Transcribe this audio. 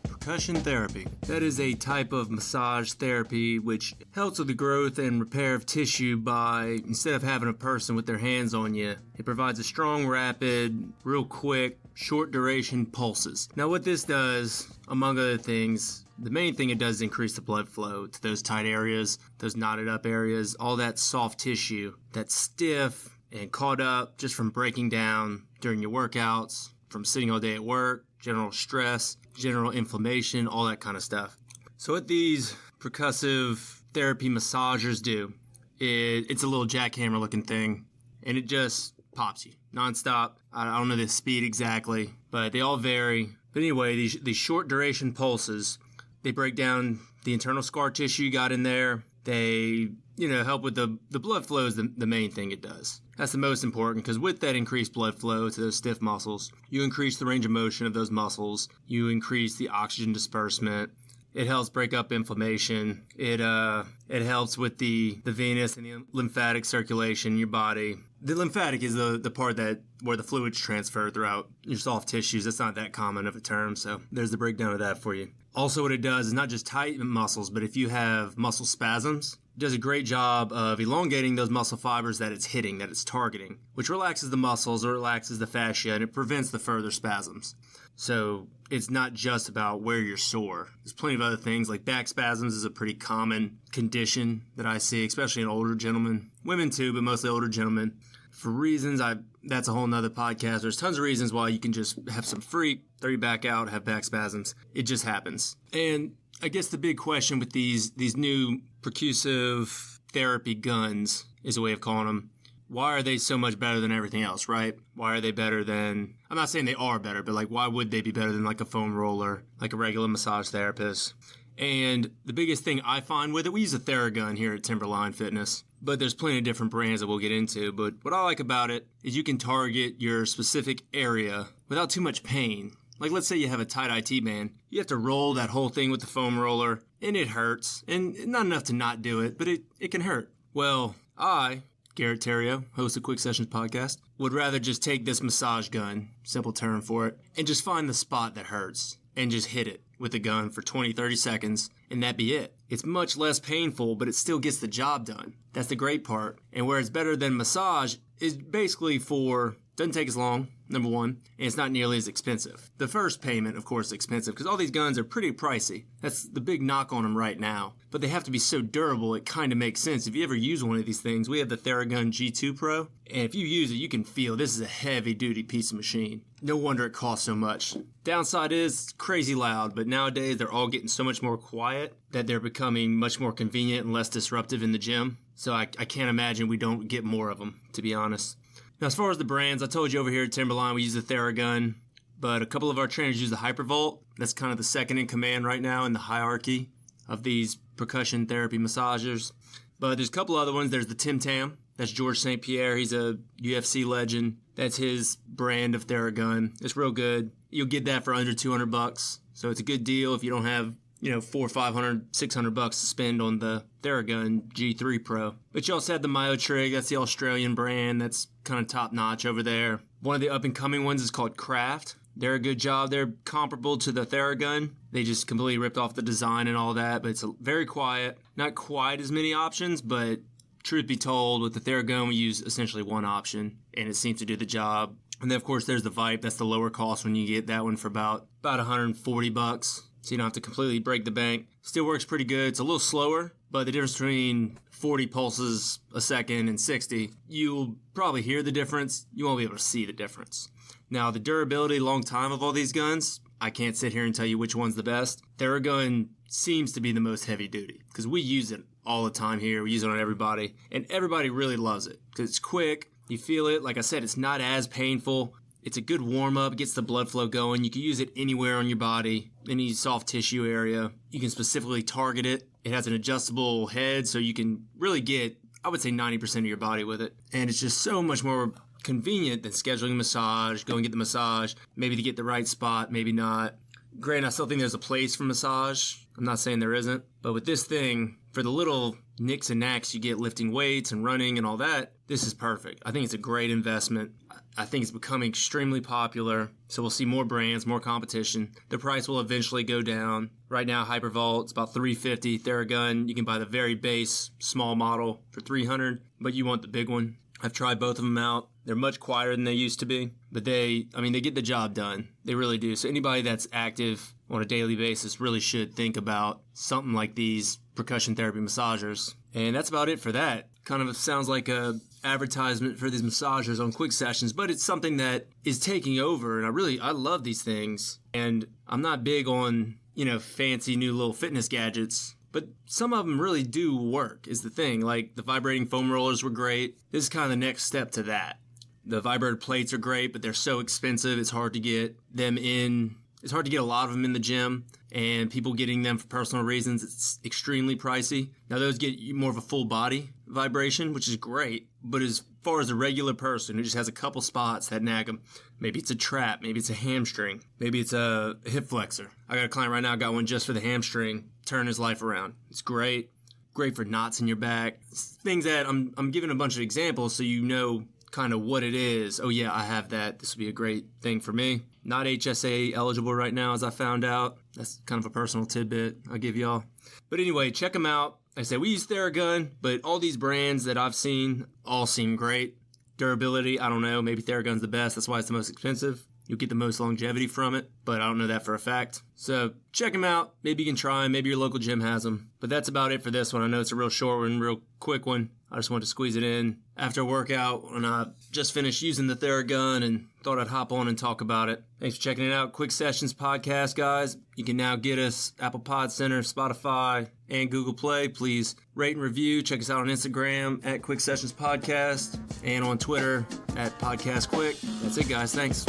Percussion therapy. That is a type of massage therapy which helps with the growth and repair of tissue by, instead of having a person with their hands on you, it provides a strong, rapid, real quick, short duration pulses. Now what this does, among other things, the main thing it does is increase the blood flow to those tight areas, those knotted up areas, all that soft tissue that's stiff and caught up just from breaking down during your workouts, from sitting all day at work, general stress, general inflammation, all that kind of stuff. So what these percussive therapy massagers do, it's a little jackhammer looking thing, and it just pops you nonstop. I don't know the speed exactly, but they all vary. But anyway, these short duration pulses, they break down the internal scar tissue you got in there. They, help with the blood flow is the main thing it does. That's the most important, because with that increased blood flow to those stiff muscles, you increase the range of motion of those muscles. You increase the oxygen disbursement. It helps break up inflammation. It helps with the venous and the lymphatic circulation in your body. The lymphatic is the part where the fluids transfer throughout your soft tissues. That's not that common of a term, so there's the breakdown of that for you. Also, what it does is not just tighten muscles, but if you have muscle spasms, it does a great job of elongating those muscle fibers that it's hitting, that it's targeting, which relaxes the muscles or relaxes the fascia, and it prevents the further spasms. So it's not just about where you're sore. There's plenty of other things, like back spasms is a pretty common condition that I see, especially in older gentlemen. Women too, but mostly older gentlemen. For reasons, that's a whole nother podcast. There's tons of reasons why you can just have some freak, throw your back out, have back spasms. It just happens. And I guess the big question with these new percussive therapy guns is a way of calling them. Why are they so much better than everything else, right? Why are they better than, I'm not saying they are better, but why would they be better than a foam roller, like a regular massage therapist? And the biggest thing I find with it, we use a Theragun here at Timberline Fitness, but there's plenty of different brands that we'll get into. But what I like about it is you can target your specific area without too much pain. Like, let's say you have a tight IT band. You have to roll that whole thing with the foam roller, and it hurts. And not enough to not do it, but it can hurt. Well, Garrett Terrio, host of Quick Sessions podcast, would rather just take this massage gun, simple term for it, and just find the spot that hurts and just hit it with the gun for 20, 30 seconds, and that be it. It's much less painful, but it still gets the job done. That's the great part. And where it's better than massage is basically doesn't take as long, number one, and it's not nearly as expensive. The first payment, of course, is expensive because all these guns are pretty pricey. That's the big knock on them right now. But they have to be so durable, it kind of makes sense. If you ever use one of these things, we have the Theragun G2 Pro, and if you use it, you can feel this is a heavy-duty piece of machine. No wonder it costs so much. Downside is it's crazy loud, but nowadays they're all getting so much more quiet that they're becoming much more convenient and less disruptive in the gym. So I can't imagine we don't get more of them, to be honest. Now, as far as the brands, I told you over here at Timberline we use the Theragun, but a couple of our trainers use the Hypervolt. That's kind of the second in command right now in the hierarchy of these percussion therapy massagers. But there's a couple other ones. There's the Tim Tam. That's George St. Pierre. He's a UFC legend. That's his brand of Theragun. It's real good. You'll get that for under $200. So it's a good deal if you don't have, $400, $500, $600 to spend on the Theragun G3 Pro. But you also have the Myotrig. That's the Australian brand. That's kind of top notch over there. One of the up and coming ones is called Craft. They're a good job. They're comparable to the Theragun. They just completely ripped off the design and all that, but it's very quiet. Not quite as many options, but truth be told, with the Theragun, we use essentially one option, and it seems to do the job. And then, of course, there's the Vibe. That's the lower cost when you get that one for about $140. So you don't have to completely break the bank. Still works pretty good. It's a little slower, but the difference between 40 pulses a second and 60, you'll probably hear the difference. You won't be able to see the difference. Now, the durability, long time of all these guns, I can't sit here and tell you which one's the best. Theragun seems to be the most heavy duty because we use it all the time here. We use it on everybody, and everybody really loves it because it's quick. You feel it. Like I said, it's not as painful. It's a good warm-up, gets the blood flow going. You can use it anywhere on your body, any soft tissue area. You can specifically target it. It has an adjustable head, so you can really get, I would say, 90% of your body with it. And it's just so much more convenient than scheduling a massage, go and get the massage, maybe to get the right spot, maybe not. Granted, I still think there's a place for massage. I'm not saying there isn't. But with this thing, for the little nicks and knacks you get lifting weights and running and all that, this is perfect. I think it's a great investment. I think it's becoming extremely popular. So we'll see more brands, more competition. The price will eventually go down. Right now, Hypervolt, it's about $350. Theragun, you can buy the very base small model for $300, but you want the big one. I've tried both of them out. They're much quieter than they used to be, but they get the job done. They really do. So anybody that's active on a daily basis really should think about something like these percussion therapy massagers. And that's about it for that. Kind of sounds like a advertisement for these massagers on quick sessions, but it's something that is taking over. And I love these things. And I'm not big on, fancy new little fitness gadgets. But some of them really do work, is the thing. Like the vibrating foam rollers were great. This is kind of the next step to that. The vibrator plates are great, but they're so expensive. It's hard to get them in. It's hard to get a lot of them in the gym. And people getting them for personal reasons, it's extremely pricey. Now those get you more of a full body vibration, which is great. But as far as a regular person who just has a couple spots that nag them, maybe it's a trap, maybe it's a hamstring, maybe it's a hip flexor. I got a client right now, got one just for the hamstring, turn his life around. It's great for knots in your back. It's things that I'm giving a bunch of examples so you know kind of what it is. Oh yeah, I have that. This would be a great thing for me. Not HSA eligible right now, as I found out. That's kind of a personal tidbit I'll give y'all. But anyway, check them out. Like I said, we use Theragun, but all these brands that I've seen all seem great. Durability, I don't know. Maybe Theragun's the best. That's why it's the most expensive. You'll get the most longevity from it, but I don't know that for a fact. So check them out. Maybe you can try them. Maybe your local gym has them. But that's about it for this one. I know it's a real short one, real quick one. I just wanted to squeeze it in after a workout when I just finished using the Theragun and thought I'd hop on and talk about it. Thanks for checking it out. Quick Sessions Podcast, guys. You can now get us Apple Pod Center, Spotify, and Google Play. Please rate and review. Check us out on Instagram at Quick Sessions Podcast and on Twitter at Podcast Quick. That's it, guys. Thanks.